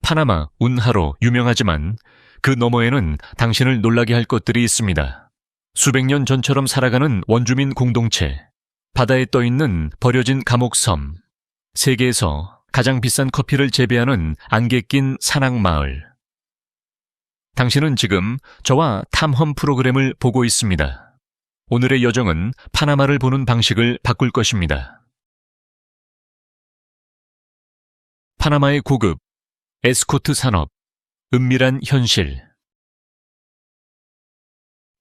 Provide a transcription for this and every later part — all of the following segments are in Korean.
파나마 운하로 유명하지만 그 너머에는 당신을 놀라게 할 것들이 있습니다. 수백 년 전처럼 살아가는 원주민 공동체, 바다에 떠있는 버려진 감옥섬, 세계에서 가장 비싼 커피를 재배하는 안개 낀 산악마을. 당신은 지금 저와 탐험 프로그램을 보고 있습니다. 오늘의 여정은 파나마를 보는 방식을 바꿀 것입니다. 파나마의 고급, 에스코트 산업, 은밀한 현실.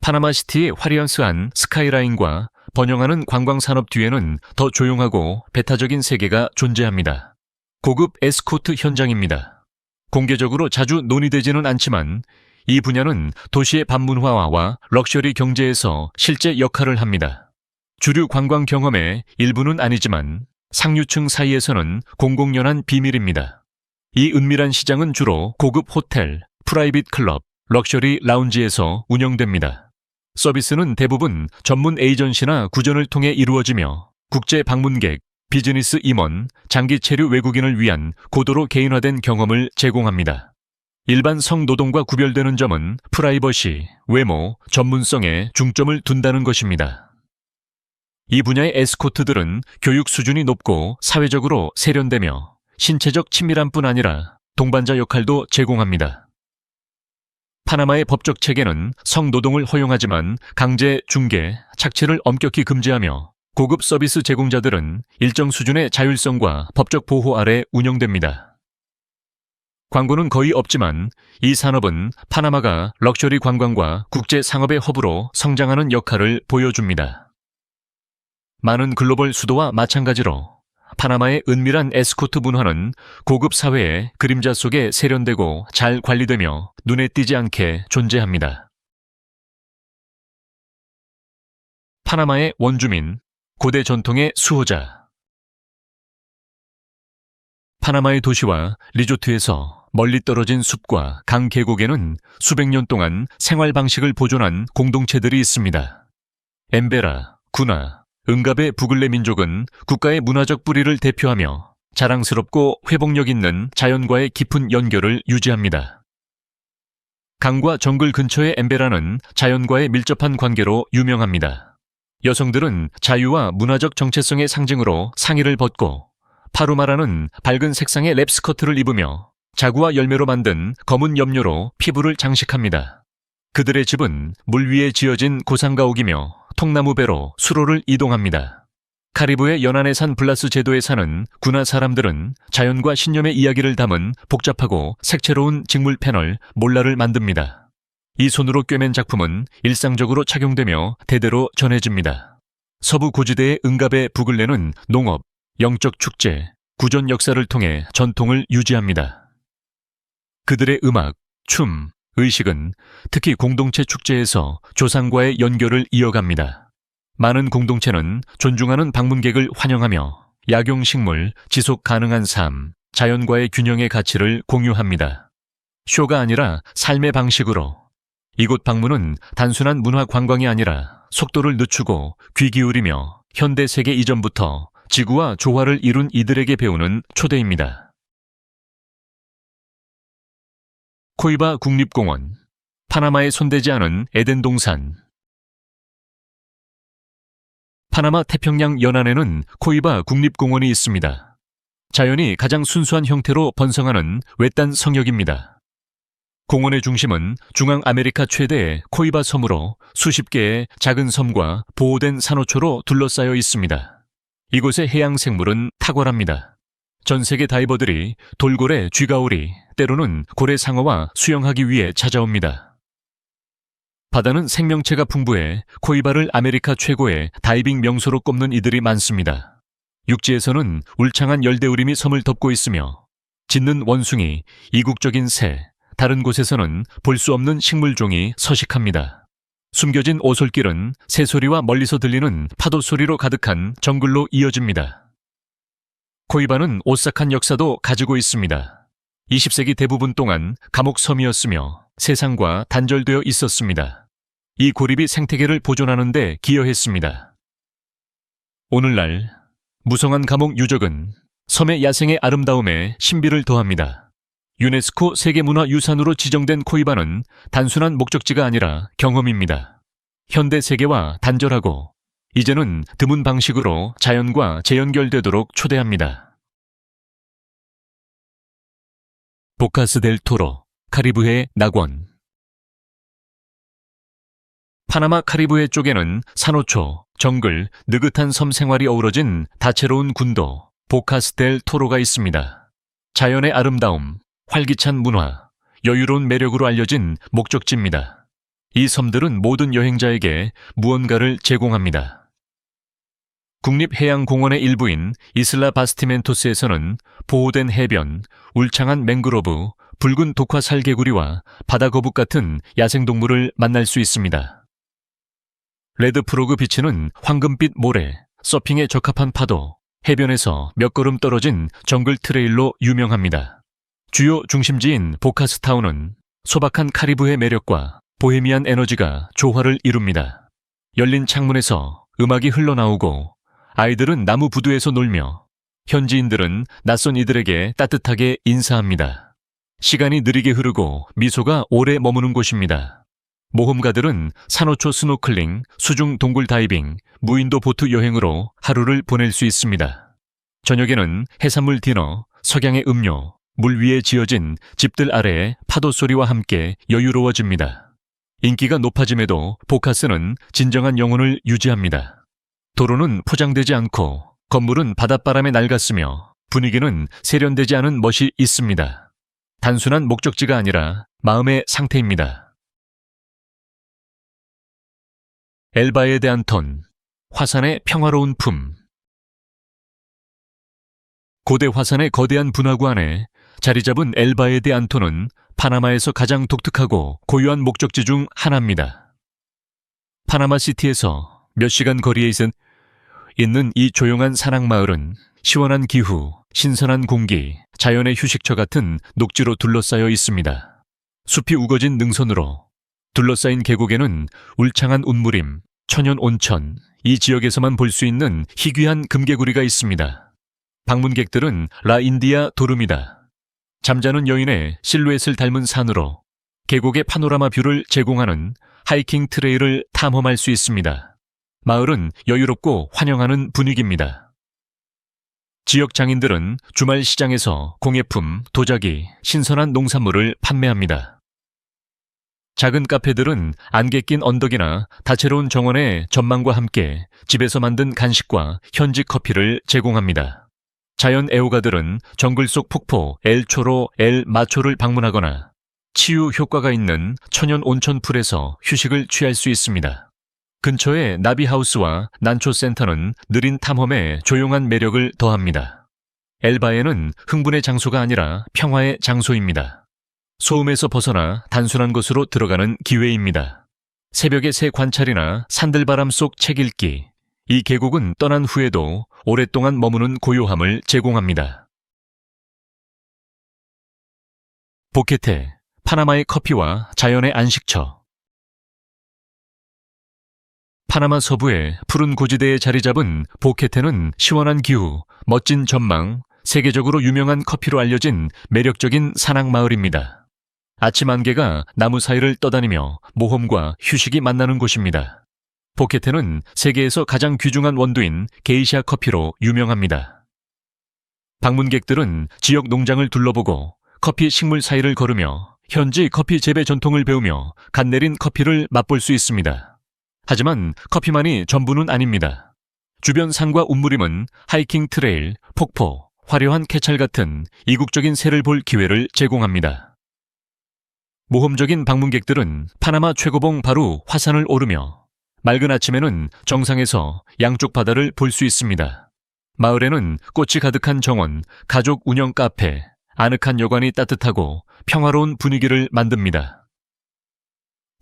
파나마시티의 화려한스한 스카이라인과 번영하는 관광산업 뒤에는 더 조용하고 배타적인 세계가 존재합니다. 고급 에스코트 현장입니다. 공개적으로 자주 논의되지는 않지만 이 분야는 도시의 반문화와 럭셔리 경제에서 실제 역할을 합니다. 주류 관광 경험의 일부는 아니지만 상류층 사이에서는 공공연한 비밀입니다. 이 은밀한 시장은 주로 고급 호텔, 프라이빗 클럽, 럭셔리 라운지에서 운영됩니다. 서비스는 대부분 전문 에이전시나 구전을 통해 이루어지며 국제 방문객, 비즈니스 임원, 장기 체류 외국인을 위한 고도로 개인화된 경험을 제공합니다. 일반 성노동과 구별되는 점은 프라이버시, 외모, 전문성에 중점을 둔다는 것입니다. 이 분야의 에스코트들은 교육 수준이 높고 사회적으로 세련되며 신체적 친밀함뿐 아니라 동반자 역할도 제공합니다. 파나마의 법적 체계는 성노동을 허용하지만 강제 중개, 착취를 엄격히 금지하며 고급 서비스 제공자들은 일정 수준의 자율성과 법적 보호 아래 운영됩니다. 광고는 거의 없지만 이 산업은 파나마가 럭셔리 관광과 국제 상업의 허브로 성장하는 역할을 보여줍니다. 많은 글로벌 수도와 마찬가지로 파나마의 은밀한 에스코트 문화는 고급 사회의 그림자 속에 세련되고 잘 관리되며 눈에 띄지 않게 존재합니다. 파나마의 원주민, 고대 전통의 수호자. 파나마의 도시와 리조트에서 멀리 떨어진 숲과 강 계곡에는 수백 년 동안 생활 방식을 보존한 공동체들이 있습니다. 엠베라, 구나, 은갑의 부글레 민족은 국가의 문화적 뿌리를 대표하며 자랑스럽고 회복력 있는 자연과의 깊은 연결을 유지합니다. 강과 정글 근처의 엠베라는 자연과의 밀접한 관계로 유명합니다. 여성들은 자유와 문화적 정체성의 상징으로 상의를 벗고 파루마라는 밝은 색상의 랩 스커트를 입으며 자구와 열매로 만든 검은 염료로 피부를 장식합니다. 그들의 집은 물 위에 지어진 고상가옥이며 통나무 배로 수로를 이동합니다. 카리브의 연안에 산 블라스 제도에 사는 구나 사람들은 자연과 신념의 이야기를 담은 복잡하고 색채로운 직물 패널 몰라를 만듭니다. 이 손으로 꿰맨 작품은 일상적으로 착용되며 대대로 전해집니다. 서부 고지대의 은갑의 부글레는 농업, 영적 축제, 구전 역사를 통해 전통을 유지합니다. 그들의 음악, 춤, 의식은 특히 공동체 축제에서 조상과의 연결을 이어갑니다. 많은 공동체는 존중하는 방문객을 환영하며 약용식물, 지속 가능한 삶, 자연과의 균형의 가치를 공유합니다. 쇼가 아니라 삶의 방식으로. 이곳 방문은 단순한 문화 관광이 아니라 속도를 늦추고 귀 기울이며 현대 세계 이전부터 지구와 조화를 이룬 이들에게 배우는 초대입니다. 코이바 국립공원, 파나마에 손대지 않은 에덴 동산. 파나마 태평양 연안에는 코이바 국립공원이 있습니다. 자연이 가장 순수한 형태로 번성하는 외딴 성역입니다. 공원의 중심은 중앙아메리카 최대의 코이바 섬으로 수십 개의 작은 섬과 보호된 산호초로 둘러싸여 있습니다. 이곳의 해양 생물은 탁월합니다. 전 세계 다이버들이 돌고래, 쥐가오리, 때로는 고래상어와 수영하기 위해 찾아옵니다. 바다는 생명체가 풍부해 코이바를 아메리카 최고의 다이빙 명소로 꼽는 이들이 많습니다. 육지에서는 울창한 열대우림이 섬을 덮고 있으며 짖는 원숭이, 이국적인 새, 다른 곳에서는 볼 수 없는 식물종이 서식합니다. 숨겨진 오솔길은 새소리와 멀리서 들리는 파도 소리로 가득한 정글로 이어집니다. 코이바는 오싹한 역사도 가지고 있습니다. 20세기 대부분 동안 감옥섬이었으며 세상과 단절되어 있었습니다. 이 고립이 생태계를 보존하는 데 기여했습니다. 오늘날 무성한 감옥 유적은 섬의 야생의 아름다움에 신비를 더합니다. 유네스코 세계문화유산으로 지정된 코이바는 단순한 목적지가 아니라 경험입니다. 현대 세계와 단절하고 이제는 드문 방식으로 자연과 재연결되도록 초대합니다. 보카스 델 토로, 카리브해 낙원. 파나마 카리브해 쪽에는 산호초, 정글, 느긋한 섬 생활이 어우러진 다채로운 군도, 보카스 델 토로가 있습니다. 자연의 아름다움, 활기찬 문화, 여유로운 매력으로 알려진 목적지입니다. 이 섬들은 모든 여행자에게 무언가를 제공합니다. 국립해양공원의 일부인 이슬라 바스티멘토스에서는 보호된 해변, 울창한 맹그로브, 붉은 독화 살개구리와 바다거북 같은 야생동물을 만날 수 있습니다. 레드프로그 비치는 황금빛 모래, 서핑에 적합한 파도, 해변에서 몇 걸음 떨어진 정글 트레일로 유명합니다. 주요 중심지인 보카스타운은 소박한 카리브해 매력과 보헤미안 에너지가 조화를 이룹니다. 열린 창문에서 음악이 흘러나오고 아이들은 나무 부두에서 놀며 현지인들은 낯선 이들에게 따뜻하게 인사합니다. 시간이 느리게 흐르고 미소가 오래 머무는 곳입니다. 모험가들은 산호초 스노클링, 수중 동굴 다이빙, 무인도 보트 여행으로 하루를 보낼 수 있습니다. 저녁에는 해산물 디너, 석양의 음료, 물 위에 지어진 집들 아래의 파도 소리와 함께 여유로워집니다. 인기가 높아짐에도 보카스는 진정한 영혼을 유지합니다. 도로는 포장되지 않고 건물은 바닷바람에 낡았으며 분위기는 세련되지 않은 멋이 있습니다. 단순한 목적지가 아니라 마음의 상태입니다. 엘바에 대한 톤, 화산의 평화로운 품. 고대 화산의 거대한 분화구 안에 자리 잡은 엘바에 대한 톤은 파나마에서 가장 독특하고 고유한 목적지 중 하나입니다. 파나마시티에서 몇 시간 거리에 있는 이 조용한 산악마을은 시원한 기후, 신선한 공기, 자연의 휴식처 같은 녹지로 둘러싸여 있습니다. 숲이 우거진 능선으로 둘러싸인 계곡에는 울창한 운무림, 천연 온천, 이 지역에서만 볼 수 있는 희귀한 금개구리가 있습니다. 방문객들은 라인디아 도름이다. 잠자는 여인의 실루엣을 닮은 산으로 계곡의 파노라마 뷰를 제공하는 하이킹 트레일을 탐험할 수 있습니다. 마을은 여유롭고 환영하는 분위기입니다. 지역 장인들은 주말 시장에서 공예품, 도자기, 신선한 농산물을 판매합니다. 작은 카페들은 안개 낀 언덕이나 다채로운 정원의 전망과 함께 집에서 만든 간식과 현지 커피를 제공합니다. 자연 애호가들은 정글 속 폭포 엘초로 엘 마초를 방문하거나 치유 효과가 있는 천연 온천풀에서 휴식을 취할 수 있습니다. 근처의 나비하우스와 난초센터는 느린 탐험에 조용한 매력을 더합니다. 엘바에는 흥분의 장소가 아니라 평화의 장소입니다. 소음에서 벗어나 단순한 곳으로 들어가는 기회입니다. 새벽의 새 관찰이나 산들바람 속 책 읽기, 이 계곡은 떠난 후에도 오랫동안 머무는 고요함을 제공합니다. 보케테, 파나마의 커피와 자연의 안식처. 파나마 서부의 푸른 고지대에 자리 잡은 보케테는 시원한 기후, 멋진 전망, 세계적으로 유명한 커피로 알려진 매력적인 산악마을입니다. 아침 안개가 나무 사이를 떠다니며 모험과 휴식이 만나는 곳입니다. 보케테는 세계에서 가장 귀중한 원두인 게이샤 커피로 유명합니다. 방문객들은 지역 농장을 둘러보고 커피 식물 사이를 걸으며 현지 커피 재배 전통을 배우며 갓 내린 커피를 맛볼 수 있습니다. 하지만 커피만이 전부는 아닙니다. 주변 산과 운무림은 하이킹 트레일, 폭포, 화려한 캐찰 같은 이국적인 새를 볼 기회를 제공합니다. 모험적인 방문객들은 파나마 최고봉 바로 화산을 오르며 맑은 아침에는 정상에서 양쪽 바다를 볼 수 있습니다. 마을에는 꽃이 가득한 정원, 가족 운영 카페, 아늑한 여관이 따뜻하고 평화로운 분위기를 만듭니다.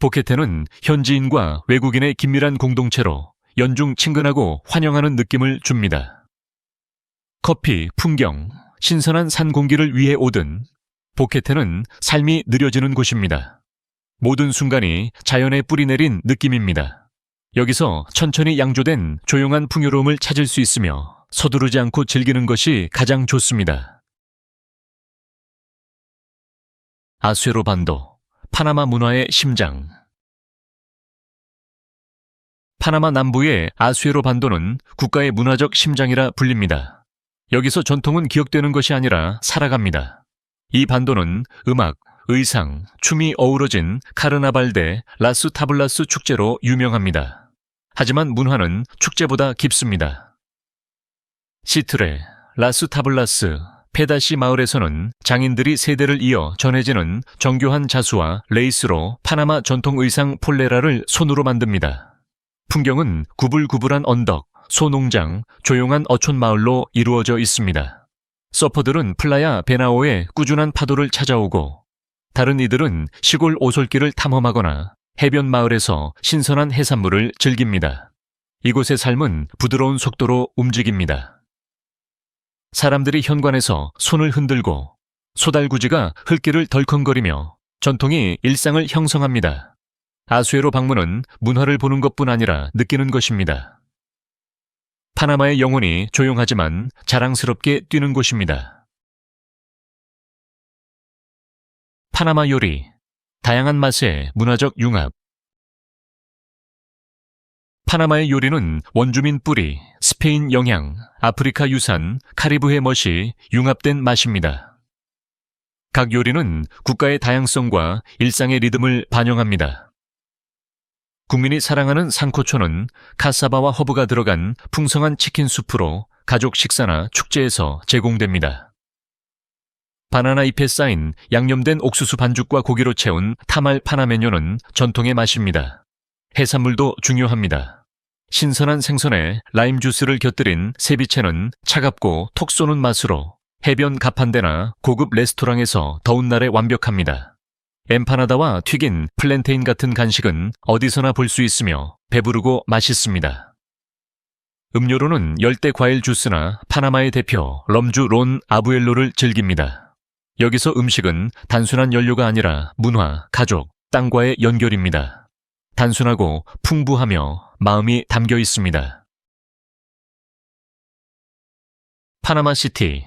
보케테는 현지인과 외국인의 긴밀한 공동체로 연중 친근하고 환영하는 느낌을 줍니다. 커피, 풍경, 신선한 산 공기를 위해 오든 보케테는 삶이 느려지는 곳입니다. 모든 순간이 자연의 뿌리 내린 느낌입니다. 여기서 천천히 양조된 조용한 풍요로움을 찾을 수 있으며 서두르지 않고 즐기는 것이 가장 좋습니다. 아수에로 반도, 파나마 문화의 심장. 파나마 남부의 아수에로 반도는 국가의 문화적 심장이라 불립니다. 여기서 전통은 기억되는 것이 아니라 살아갑니다. 이 반도는 음악, 의상, 춤이 어우러진 카르나발데 라스 타블라스 축제로 유명합니다. 하지만 문화는 축제보다 깊습니다. 시트레, 라스 타블라스, 페다시 마을에서는 장인들이 세대를 이어 전해지는 정교한 자수와 레이스로 파나마 전통 의상 폴레라를 손으로 만듭니다. 풍경은 구불구불한 언덕, 소농장, 조용한 어촌 마을로 이루어져 있습니다. 서퍼들은 플라야 베나오에 꾸준한 파도를 찾아오고 다른 이들은 시골 오솔길을 탐험하거나 해변 마을에서 신선한 해산물을 즐깁니다. 이곳의 삶은 부드러운 속도로 움직입니다. 사람들이 현관에서 손을 흔들고 소달구지가 흘길을 덜컹거리며 전통이 일상을 형성합니다. 아수에로 방문은 문화를 보는 것뿐 아니라 느끼는 것입니다. 파나마의 영혼이 조용하지만 자랑스럽게 뛰는 곳입니다. 파나마 요리, 다양한 맛의 문화적 융합. 파나마의 요리는 원주민 뿌리, 스페인 영향, 아프리카 유산, 카리브해 멋이 융합된 맛입니다. 각 요리는 국가의 다양성과 일상의 리듬을 반영합니다. 국민이 사랑하는 상코초는 카사바와 허브가 들어간 풍성한 치킨 수프로 가족 식사나 축제에서 제공됩니다. 바나나 잎에 쌓인 양념된 옥수수 반죽과 고기로 채운 타말 파나메뇨는 전통의 맛입니다. 해산물도 중요합니다. 신선한 생선에 라임 주스를 곁들인 세비체는 차갑고 톡 쏘는 맛으로 해변 가판대나 고급 레스토랑에서 더운 날에 완벽합니다. 엠파나다와 튀긴 플랜테인 같은 간식은 어디서나 볼 수 있으며 배부르고 맛있습니다. 음료로는 열대 과일 주스나 파나마의 대표 럼주 론 아부엘로를 즐깁니다. 여기서 음식은 단순한 연료가 아니라 문화, 가족, 땅과의 연결입니다. 단순하고 풍부하며 마음이 담겨 있습니다. 파나마 시티,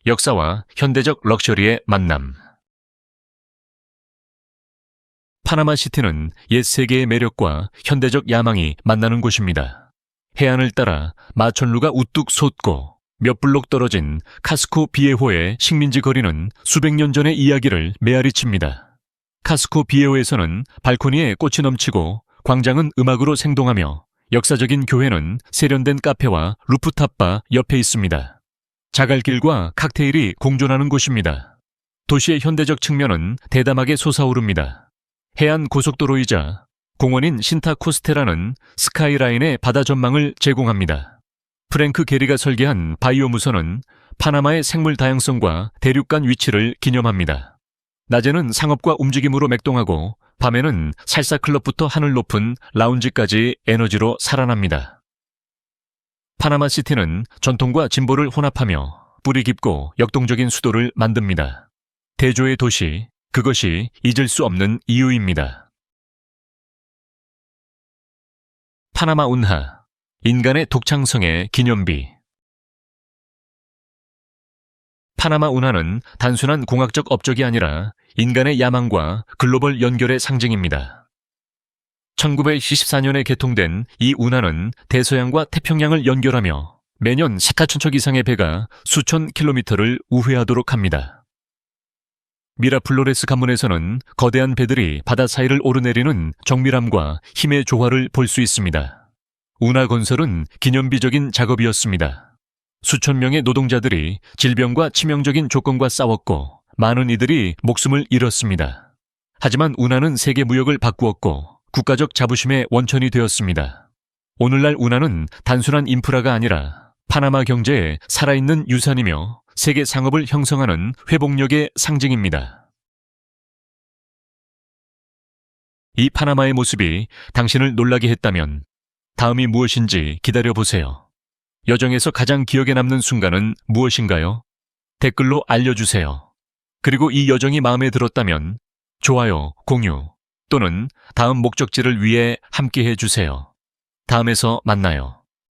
역사와 현대적 럭셔리의 만남. 파나마 시티는 옛 세계의 매력과 현대적 야망이 만나는 곳입니다. 해안을 따라 마천루가 우뚝 솟고 몇 블록 떨어진 카스코 비에호의 식민지 거리는 수백 년 전의 이야기를 메아리칩니다. 카스코 비에호에서는 발코니에 꽃이 넘치고 광장은 음악으로 생동하며 역사적인 교회는 세련된 카페와 루프탑바 옆에 있습니다. 자갈길과 칵테일이 공존하는 곳입니다. 도시의 현대적 측면은 대담하게 솟아오릅니다. 해안 고속도로이자 공원인 신타코스테라는 스카이라인의 바다 전망을 제공합니다. 프랭크 게리가 설계한 바이오무선은 파나마의 생물 다양성과 대륙간 위치를 기념합니다. 낮에는 상업과 움직임으로 맥동하고 밤에는 살사클럽부터 하늘 높은 라운지까지 에너지로 살아납니다. 파나마 시티는 전통과 진보를 혼합하며 뿌리 깊고 역동적인 수도를 만듭니다. 대조의 도시, 그것이 잊을 수 없는 이유입니다. 파나마 운하, 인간의 독창성의 기념비. 파나마 운하는 단순한 공학적 업적이 아니라 인간의 야망과 글로벌 연결의 상징입니다. 1924년에 개통된 이 운하는 대서양과 태평양을 연결하며 매년 14,000척 이상의 배가 수천 킬로미터를 우회하도록 합니다. 미라플로레스 관문에서는 거대한 배들이 바다 사이를 오르내리는 정밀함과 힘의 조화를 볼 수 있습니다. 운하 건설은 기념비적인 작업이었습니다. 수천 명의 노동자들이 질병과 치명적인 조건과 싸웠고 많은 이들이 목숨을 잃었습니다. 하지만 운하는 세계 무역을 바꾸었고 국가적 자부심의 원천이 되었습니다. 오늘날 운하는 단순한 인프라가 아니라 파나마 경제의 살아있는 유산이며 세계 상업을 형성하는 회복력의 상징입니다. 이 파나마의 모습이 당신을 놀라게 했다면 다음이 무엇인지 기다려보세요. 여정에서 가장 기억에 남는 순간은 무엇인가요? 댓글로 알려주세요. 그리고 이 여정이 마음에 들었다면 좋아요, 공유 또는 다음 목적지를 위해 함께해 주세요. 다음에서 만나요.